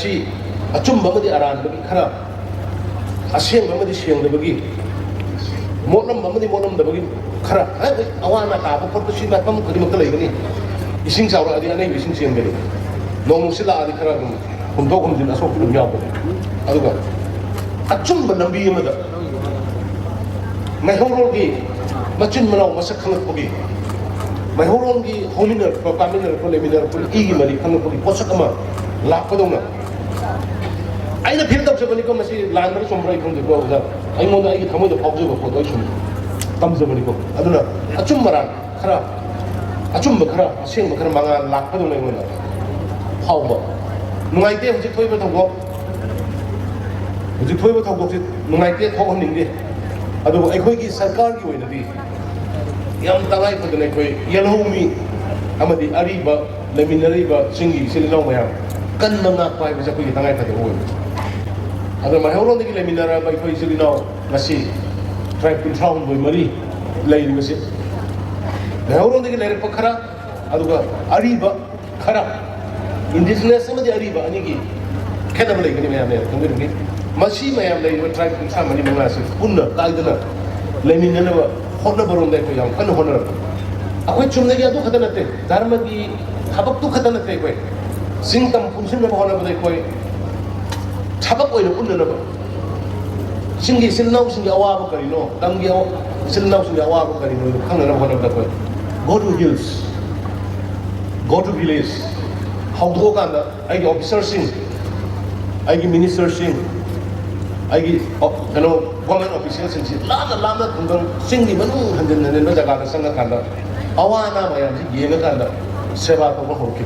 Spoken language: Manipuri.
masi achumba amadi aranbagi khara aseng amadi sengdabagi monam amadi monamdabagi khara awana taba khotpa si mafam khodimakta leigani ising chawra adi anai ising sengdani nong sila adi khara dum humdok humdin asok dum yawbani aduga achumba lambi amada maihorogi machin manau masak khangakpagi maihoronggi hominer paminer poleminer pol igi mari khangakpagi posak ama lakpadona aina feel tabjabani ko masi landar sombrai khangde ko uda ai moda ai thamoi da phawjaba ko doi sum tamjabani ko aduna achum maran khara achum khara seng khara manga lakpadona ngona phawba nungaite hujik thoiba thawgo hujik thoiba thawgo se nungaite thawhaningde adu ai khoi gi sarkar gi oina di yam tangai phadane khoi Yelhoumi amadi ariba leminariba singi silinau mayam kan manga pai bisa khoi tangai phadane oi adu mahauron digi leminara bai khoi silinau ngasi tribe control boi mari lai ngasi mahauron digi lere pakhara aduga ariba khara indigenous amadi ariba ani gi khedam lai gani mayam ne kangir ngi masi mayam lai tribe control mani manga se punna kaidana leminara honna baron dai ko yam kan honna akhoi chumne gi adu khata nate dharma gi thabak tu khata nate koi singtam punsin na honna badai koi thabak oi na punna na ba singi silnau singi awa ba kari no tamgi awa silnau singi awa ba kari no khang na honna ba koi go to hills go to village how do ka na ai gi officer sing ai gi minister sing ai kano government officials sing lama tunggang sing di manu handan handan na jaga ka sanga kanda awana mayam si yena kanda seba ko ho ki